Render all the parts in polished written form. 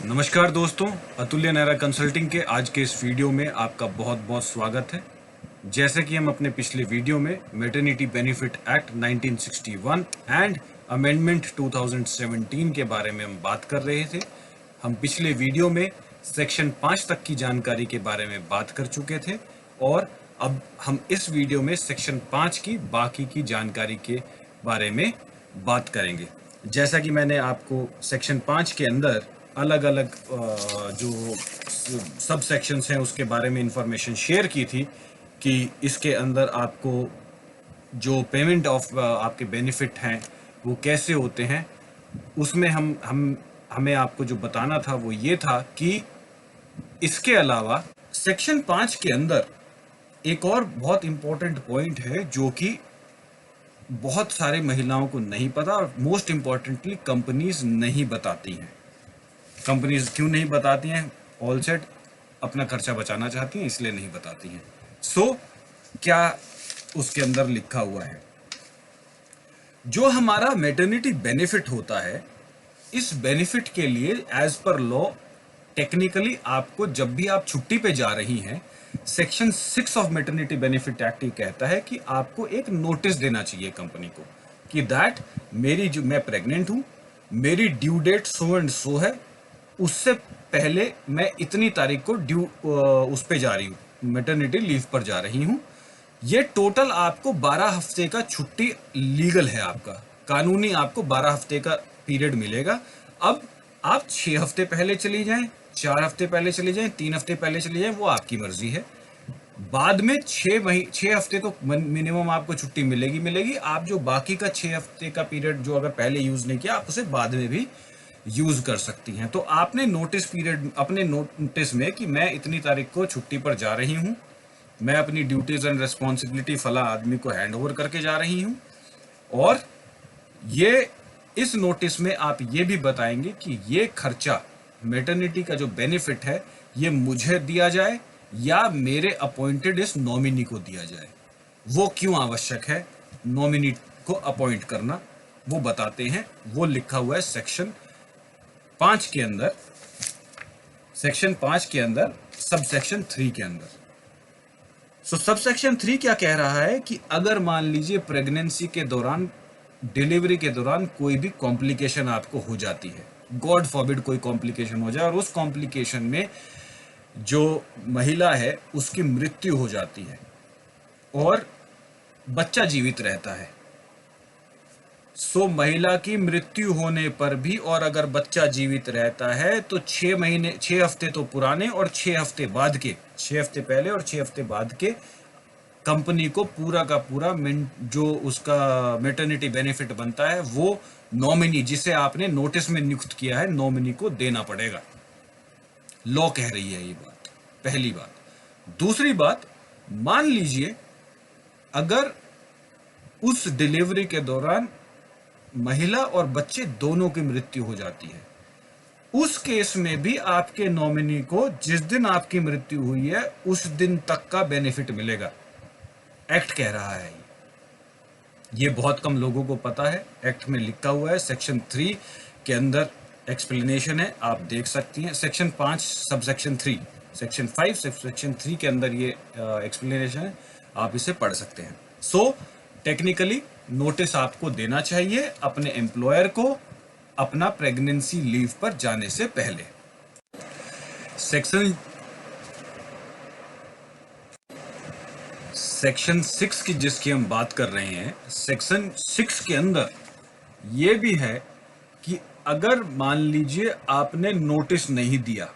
नमस्कार दोस्तों, अतुल्य नेहरा कंसल्टिंग के आज के इस वीडियो में आपका बहुत बहुत स्वागत है। जैसे कि हम अपने पिछले वीडियो में maternity benefit act 1961 and amendment 2017 के बारे में हम बात कर रहे थे। हम पिछले वीडियो में सेक्शन 5 तक की जानकारी के बारे में बात कर चुके थे और अब हम इस वीडियो में सेक्शन 5 की बाकी की जानकारी के बारे में बात करेंगे। जैसा कि मैंने आपको सेक्शन 5 के अंदर अलग अलग जो सब सेक्शंस हैं उसके बारे में इंफॉर्मेशन शेयर की थी कि इसके अंदर आपको जो पेमेंट ऑफ आपके बेनिफिट हैं वो कैसे होते हैं, उसमें हमें आपको जो बताना था वो ये था कि इसके अलावा सेक्शन 5 के अंदर एक और बहुत इम्पोर्टेंट पॉइंट है जो कि बहुत सारे महिलाओं को नहीं पता और मोस्ट इम्पॉर्टेंटली कंपनीज नहीं बताती हैं। कंपनीज क्यों नहीं बताती हैं? ऑल सेट अपना खर्चा बचाना चाहती हैं, इसलिए नहीं बताती हैं। क्या उसके अंदर लिखा हुआ है? जो हमारा मैटरनिटी बेनिफिट होता है, इस बेनिफिट के लिए एज पर लॉ टेक्निकली आपको जब भी आप छुट्टी पे जा रही हैं, section 6 of maternity benefit act ये कहता है कि आपको एक नोटिस देना चाहिए कंपनी को कि दैट मैं प्रेग्नेंट हूं, मेरी due date so and so है, उससे पहले मैं इतनी तारीख को उस पे जा रही हूँ, मैटरनिटी लीव पर जा रही हूँ। ये टोटल आपको 12 हफ्ते का छुट्टी लीगल है, आपका कानूनी आपको 12 हफ्ते का पीरियड मिलेगा। अब आप 6 हफ्ते पहले चली जाएं, 4 हफ्ते पहले चली जाएं, 3 हफ्ते पहले चली जाएं, वो आपकी मर्जी है। बाद में 6 हफ्ते तो मिनिमम आपको छुट्टी मिलेगी। आप जो बाकी का 6 हफ्ते का पीरियड जो अगर पहले यूज नहीं किया, आप उसे बाद में भी यूज कर सकती हैं। तो आपने नोटिस पीरियड अपने नोटिस में कि मैं इतनी तारीख को छुट्टी पर जा रही हूं, मैं अपनी ड्यूटीज एंड रेस्पॉन्सिबिलिटी फला आदमी को हैंड ओवर करके जा रही हूं, और ये इस नोटिस में आप ये भी बताएंगे कि ये खर्चा मैटरनिटी का जो बेनिफिट है ये मुझे दिया जाए या मेरे अपॉइंटेड इस नॉमिनी को दिया जाए। वो क्यों आवश्यक है नॉमिनी को अपॉइंट करना, वो बताते हैं। वो लिखा हुआ है सेक्शन 5 के अंदर, सेक्शन 5 के अंदर सब सेक्शन 3 के अंदर। सब सेक्शन 3 क्या कह रहा है कि अगर मान लीजिए प्रेगनेंसी के दौरान, डिलीवरी के दौरान कोई भी कॉम्प्लिकेशन आपको हो जाती है, गॉड फॉरबिड कोई कॉम्प्लिकेशन हो जाए और उस कॉम्प्लिकेशन में जो महिला है उसकी मृत्यु हो जाती है और बच्चा जीवित रहता है, महिला की मृत्यु होने पर भी और अगर बच्चा जीवित रहता है तो 6 हफ्ते तो पुराने और 6 हफ्ते बाद के, 6 हफ्ते पहले और 6 हफ्ते बाद के कंपनी को पूरा का पूरा जो उसका मैटरनिटी बेनिफिट बनता है वो नॉमिनी, जिसे आपने नोटिस में नियुक्त किया है, नॉमिनी को देना पड़ेगा। लॉ कह रही है ये बात, पहली बात। दूसरी बात, मान लीजिए अगर उस डिलीवरी के दौरान महिला और बच्चे दोनों की मृत्यु हो जाती है, उस केस में भी आपके नॉमिनी को जिस दिन आपकी मृत्यु हुई है उस दिन तक का बेनिफिट मिलेगा। एक्ट कह रहा है ये बहुत कम लोगों को पता है। एक्ट में लिखा हुआ है, सेक्शन 3 के अंदर एक्सप्लेनेशन है, आप देख सकती हैं। Section 5 sub section 3, section 5 sub section 3 के अंदर ये एक्सप्लेनेशन है, आप इसे पढ़ सकते हैं। टेक्निकली नोटिस आपको देना चाहिए अपने एम्प्लॉयर को अपना प्रेगनेंसी लीव पर जाने से पहले। सेक्शन 6 की जिसकी हम बात कर रहे हैं, सेक्शन 6 के अंदर ये भी है कि अगर मान लीजिए आपने नोटिस नहीं दिया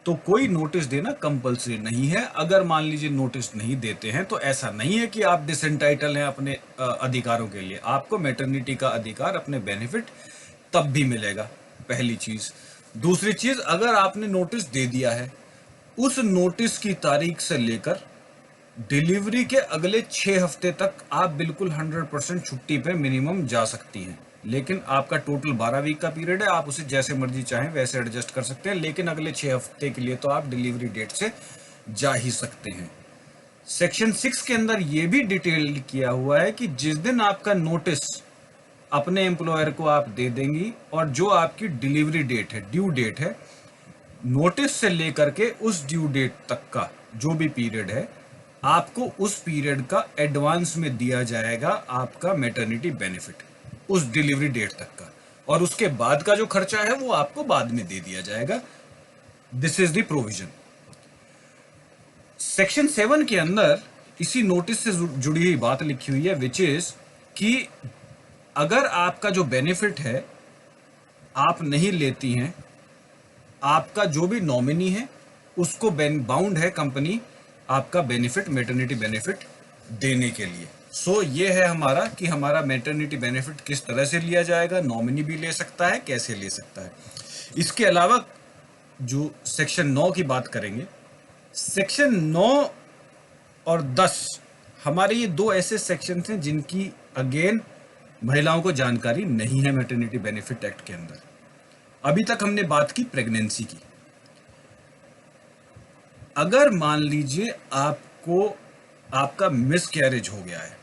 तो कोई नोटिस देना कंपलसरी नहीं है। अगर मान लीजिए नोटिस नहीं देते हैं तो ऐसा नहीं है कि आप डिसएंटाइटल हैं अपने अधिकारों के लिए। आपको मैटरनिटी का अधिकार, अपने बेनिफिट तब भी मिलेगा, पहली चीज। दूसरी चीज, अगर आपने नोटिस दे दिया है, उस नोटिस की तारीख से लेकर डिलीवरी के अगले 6 हफ्ते तक आप बिल्कुल 100% छुट्टी पे मिनिमम जा सकती हैं। लेकिन आपका टोटल 12 वीक का पीरियड है, आप उसे जैसे मर्जी चाहें वैसे एडजस्ट कर सकते हैं, लेकिन अगले 6 हफ्ते के लिए तो आप डिलीवरी डेट से जा ही सकते हैं। सेक्शन 6 के अंदर यह भी डिटेल किया हुआ है कि जिस दिन आपका नोटिस अपने एम्प्लॉयर को आप दे देंगी, और जो आपकी डिलीवरी डेट है, ड्यू डेट है, नोटिस से लेकर के उस ड्यू डेट तक का जो भी पीरियड है, आपको उस पीरियड का एडवांस में दिया जाएगा आपका मैटरनिटी बेनिफिट, उस डिलीवरी डेट तक का, और उसके बाद का जो खर्चा है वो आपको बाद में दे दिया जाएगा। This is the provision. Section 7 के अंदर इसी नोटिस से जुड़ी हुई बात लिखी हुई है, विच इज कि अगर आपका जो बेनिफिट है आप नहीं लेती हैं, आपका जो भी नॉमिनी है उसको बाउंड है कंपनी आपका बेनिफिट, मैटरनिटी बेनिफिट देने के लिए। सो ये है हमारा कि हमारा मैटरनिटी बेनिफिट किस तरह से लिया जाएगा, नॉमिनी भी ले सकता है, कैसे ले सकता है। इसके अलावा जो सेक्शन 9 की बात करेंगे, सेक्शन 9 और 10 हमारे ये दो ऐसे सेक्शन हैं जिनकी अगेन महिलाओं को जानकारी नहीं है मैटरनिटी बेनिफिट एक्ट के अंदर। अभी तक हमने बात की प्रेगनेंसी की। अगर मान लीजिए आपका मिसकैरेज हो गया है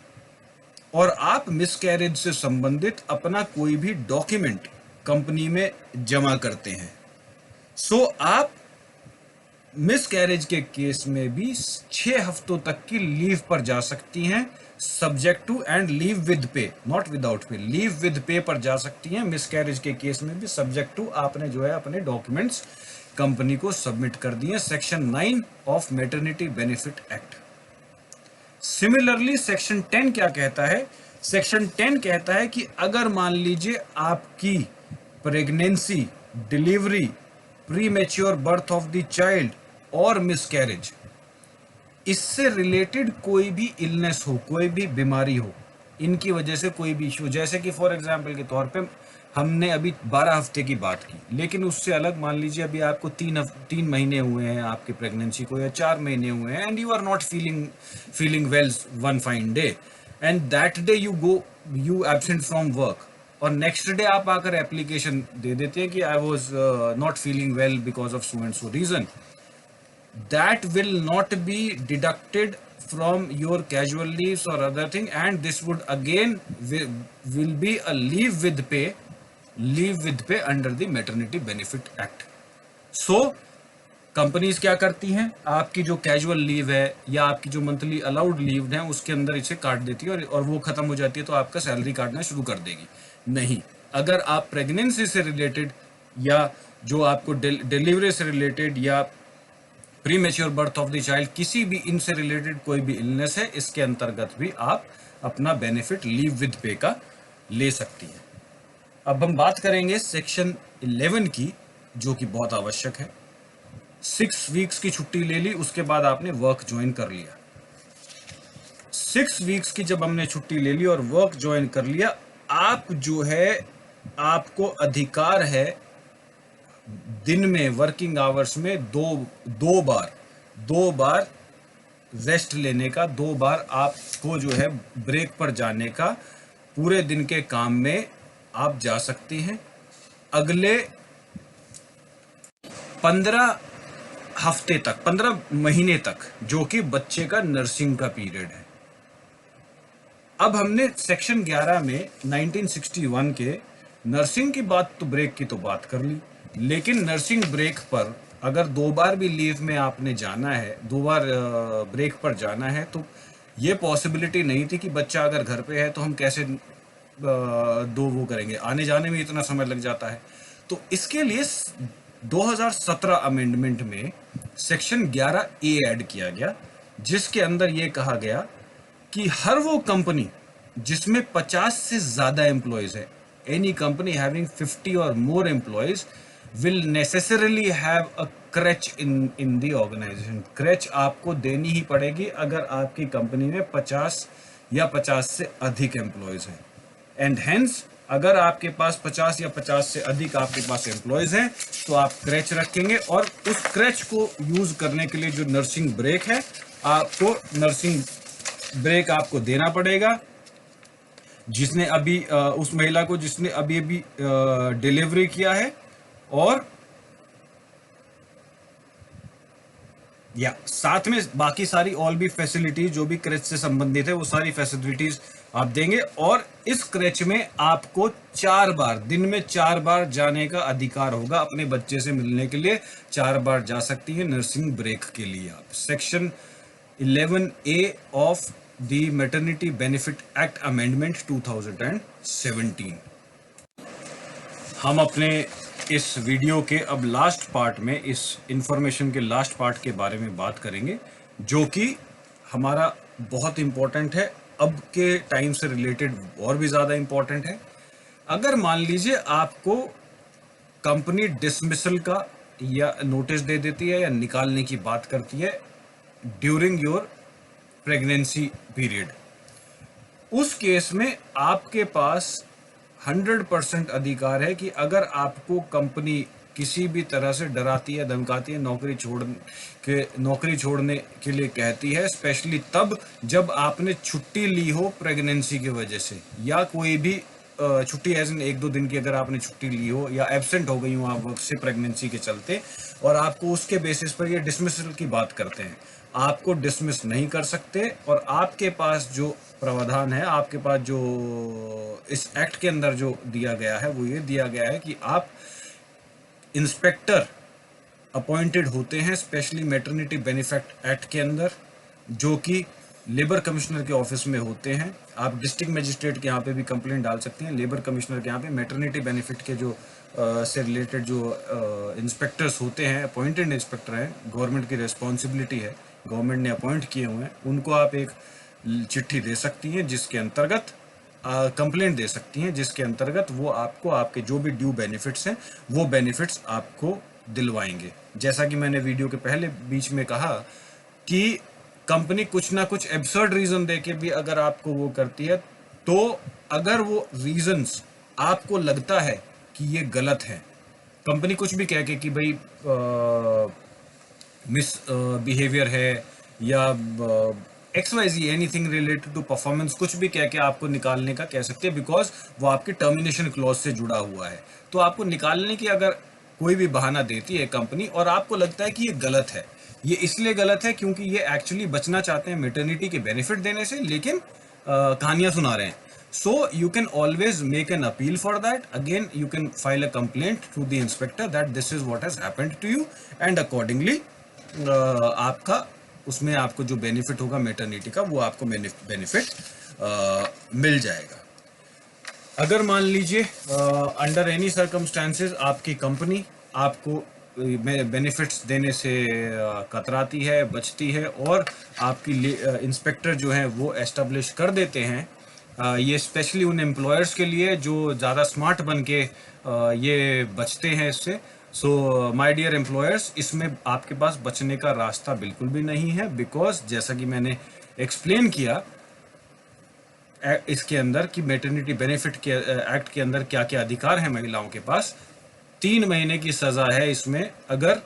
और आप मिसकैरेज से संबंधित अपना कोई भी डॉक्यूमेंट कंपनी में जमा करते हैं, सो आप मिसकैरेज के केस में भी 6 हफ्तों तक की लीव पर जा सकती हैं, subject to, and leave with pay, not without pay, leave with pay पर जा सकती हैं मिसकैरेज के केस में भी, सब्जेक्ट टू आपने जो है अपने डॉक्यूमेंट्स कंपनी को सबमिट कर दिए। Section 9 of maternity benefit act. Similarly section 10 क्या कहता है? सेक्शन 10 कहता है कि अगर मान लीजिए आपकी pregnancy, delivery, pre mature birth of the child और मिसकैरेज, इससे रिलेटेड कोई भी इलनेस हो, कोई भी बीमारी हो, इनकी वजह से कोई भी इशू, जैसे कि फॉर एग्जांपल के तौर पे हमने अभी 12 हफ्ते की बात की, लेकिन उससे अलग मान लीजिए अभी आपको 3 महीने हुए हैं आपकी प्रेगनेंसी को, या 4 महीने हुए हैं, and you are not feeling well one fine day, and that day you absent from work, और नेक्स्ट डे आप आकर एप्लीकेशन दे देते हैं कि I was not feeling well because of so and so reason, that will not be deducted from your casual leaves or other thing, and this would again will be a leave with pay under the maternity benefit act. So companies क्या करती हैं, आपकी जो casual leave है या आपकी जो monthly allowed leave है उसके अंदर इसे काट देती है, और वो खत्म हो जाती है तो आपका सैलरी काटना शुरू कर देगी। नहीं, अगर आप प्रेगनेंसी से रिलेटेड या जो आपको डिलीवरी से रिलेटेड या pre mature birth of the child, किसी भी इनसे रिलेटेड कोई भी इलनेस है, इसके अंतर्गत भी आप अपना बेनिफिट लीव विद पे का ले सकती हैं। अब हम बात करेंगे सेक्शन 11 की, जो कि बहुत आवश्यक है। 6 वीक्स की छुट्टी ले ली, उसके बाद आपने वर्क ज्वाइन कर लिया। 6 वीक्स की जब हमने छुट्टी ले ली और वर्क ज्वाइन कर लिया, आप जो है आपको अधिकार है दिन में वर्किंग आवर्स में दो बार रेस्ट लेने का, 2 बार आपको जो है ब्रेक पर जाने का, पूरे दिन के काम में आप जा सकते हैं अगले 15 हफ्ते तक, 15 महीने तक, जो कि बच्चे का नर्सिंग का पीरियड है। अब हमने सेक्शन 11 में 1961 के नर्सिंग की बात, तो ब्रेक की तो बात कर ली, लेकिन नर्सिंग ब्रेक पर अगर 2 बार भी लीव में आपने जाना है, 2 बार ब्रेक पर जाना है, तो ये पॉसिबिलिटी नहीं थी कि बच्चा अगर घर पे है तो हम कैसे वो करेंगे, आने जाने में इतना समय लग जाता है। तो इसके लिए 2017 अमेंडमेंट में सेक्शन 11A ऐड किया गया, जिसके अंदर ये कहा गया कि हर वो कंपनी जिसमें 50 से ज़्यादा एम्प्लॉयज़ है, एनी कंपनी हैविंग 50 और मोर employees will necessarily have a crutch in the organization. crutch आपको देनी ही पड़ेगी अगर आपकी कंपनी में 50 या 50 से अधिक एम्प्लॉयज़ हैं, एंड हेंस अगर आपके पास 50 या 50 से अधिक आपके पास एम्प्लॉयज़ हैं तो आप क्रच रखेंगे, और उस क्रच को यूज़ करने के लिए जो नर्सिंग ब्रेक है, आपको नर्सिंग ब्रेक आपको देना पड़ेगा। जिसने अभी उस महिला को जिसने अभी डिलीवरी किया है, और या साथ में बाकी सारी ऑल भी फैसिलिटीज जो भी क्रच से संबंधित है, वो सारी फैसिलिटीज आप देंगे, और इस क्रच में आपको 4 बार, दिन में 4 बार जाने का अधिकार होगा। अपने बच्चे से मिलने के लिए 4 बार जा सकती है नर्सिंग ब्रेक के लिए आप। Section 11A of the maternity benefit act amendment 2017। हम अपने इस वीडियो के अब लास्ट पार्ट में, इस इंफॉर्मेशन के लास्ट पार्ट के बारे में बात करेंगे, जो कि हमारा बहुत इंपॉर्टेंट है, अब के टाइम से रिलेटेड और भी ज़्यादा इंपॉर्टेंट है। अगर मान लीजिए आपको कंपनी डिसमिसल का या नोटिस दे देती है या निकालने की बात करती है ड्यूरिंग योर प्रेगनेंसी पीरियड, उस केस में आपके पास 100% अधिकार है कि अगर आपको कंपनी किसी भी तरह से डराती है, धमकाती है, नौकरी छोड़ने के लिए कहती है, स्पेशली तब जब आपने छुट्टी ली हो प्रेगनेंसी की वजह से, या कोई भी छुट्टी एज इन 1-2 दिन की अगर आपने छुट्टी ली हो या एब्सेंट हो गई हो आप वर्क से प्रेगनेंसी के चलते, और आपको उसके बेसिस पर ये डिसमिसल की बात करते हैं, आपको डिसमिस नहीं कर सकते। और आपके पास जो प्रावधान है, आपके पास जो इस एक्ट के अंदर जो दिया गया है, वो ये दिया गया है कि आप इंस्पेक्टर अपॉइंटेड होते हैं स्पेशली मैटरनिटी बेनिफिट एक्ट के अंदर, जो कि लेबर कमिश्नर के ऑफिस में होते हैं। आप डिस्ट्रिक्ट मजिस्ट्रेट के यहाँ पे भी कंप्लेंट डाल सकते हैं, लेबर कमिश्नर के यहाँ पे मैटरनिटी बेनिफिट के जो से रिलेटेड जो इंस्पेक्टर्स होते हैं, अपॉइंटेड इंस्पेक्टर हैं, गवर्नमेंट की रिस्पॉन्सिबिलिटी है, गवर्नमेंट ने अपॉइंट किए हुए हैं, उनको आप एक चिट्ठी दे सकती हैं जिसके अंतर्गत कंप्लेंट दे सकती हैं, जिसके अंतर्गत वो आपको आपके जो भी ड्यू बेनिफिट्स हैं वो बेनिफिट्स आपको दिलवाएंगे। जैसा कि मैंने वीडियो के पहले बीच में कहा कि कंपनी कुछ ना कुछ एब्सर्ड रीजन देके भी अगर आपको वो करती है, तो अगर वो रीजंस आपको लगता है कि ये गलत है, कंपनी कुछ भी कह के कि भाई मिस बिहेवियर है या XYZ anything related to performance, कुछ भी कह के आपको निकालने का कह सकते हैं, बिकॉज वो आपके टर्मिनेशन क्लॉज से जुड़ा हुआ है। तो आपको निकालने की अगर कोई भी बहाना देती है कंपनी और आपको लगता है कि ये गलत है, ये इसलिए गलत है क्योंकि ये एक्चुअली बचना चाहते हैं मेटर्निटी के बेनिफिट देने से, लेकिन कहानियां सुना रहे हैं, so you can always make an appeal for that. Again, you can file a complaint to the inspector that this is what has happened to you, and accordingly आपका उसमें आपको जो बेनिफिट होगा मैटरनिटी का, वो आपको बेनिफिट मिल जाएगा। अगर मान लीजिए अंडर एनी सर्कमस्टांसेस आपकी कंपनी आपको बेनिफिट्स देने से कतराती है, बचती है, और आपकी इंस्पेक्टर जो है वो एस्टेब्लिश कर देते हैं, ये स्पेशली उन एम्प्लॉयर्स के लिए जो ज़्यादा स्मार्ट बन के ये बचते हैं इससे। सो माय डियर एम्प्लॉयर्स, इसमें आपके पास बचने का रास्ता बिल्कुल भी नहीं है, बिकॉज जैसा कि मैंने एक्सप्लेन किया इसके अंदर कि मैटरनिटी बेनिफिट के एक्ट के अंदर क्या क्या अधिकार है महिलाओं के पास। 3 महीने की सज़ा है इसमें अगर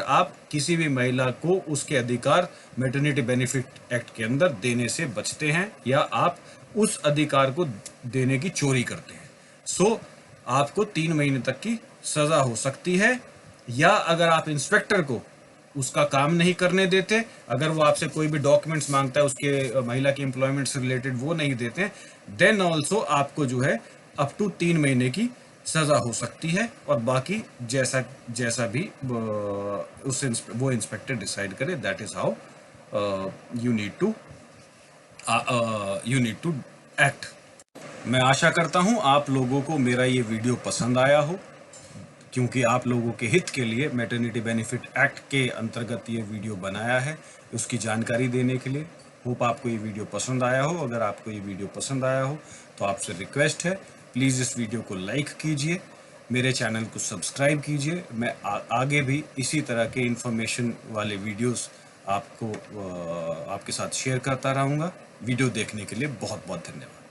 आप किसी भी महिला को उसके अधिकार मैटरनिटी बेनिफिट एक्ट के अंदर देने से बचते हैं या आप उस अधिकार को देने की चोरी करते हैं। सो आपको 3 महीने तक की सज़ा हो सकती है, या अगर आप इंस्पेक्टर को उसका काम नहीं करने देते, अगर वो आपसे कोई भी डॉक्यूमेंट्स मांगता है उसके महिला की एम्प्लॉयमेंट से रिलेटेड, वो नहीं देते, देन ऑल्सो आपको जो है अप टू 3 महीने की सज़ा हो सकती है, और बाकी जैसा भी वो इंस्पेक्टर डिसाइड करे, that is how you need to act. मैं आशा करता हूं आप लोगों को मेरा ये वीडियो पसंद आया हो, क्योंकि आप लोगों के हित के लिए मैटरनिटी बेनिफिट एक्ट के अंतर्गत ये वीडियो बनाया है, उसकी जानकारी देने के लिए। होप आपको ये वीडियो पसंद आया हो। अगर आपको ये वीडियो पसंद आया हो तो आपसे रिक्वेस्ट है, प्लीज़ इस वीडियो को लाइक कीजिए, मेरे चैनल को सब्सक्राइब कीजिए। मैं आगे भी इसी तरह के इन्फॉर्मेशन वाले वीडियोस आपको आपके साथ शेयर करता रहूँगा। वीडियो देखने के लिए बहुत बहुत धन्यवाद।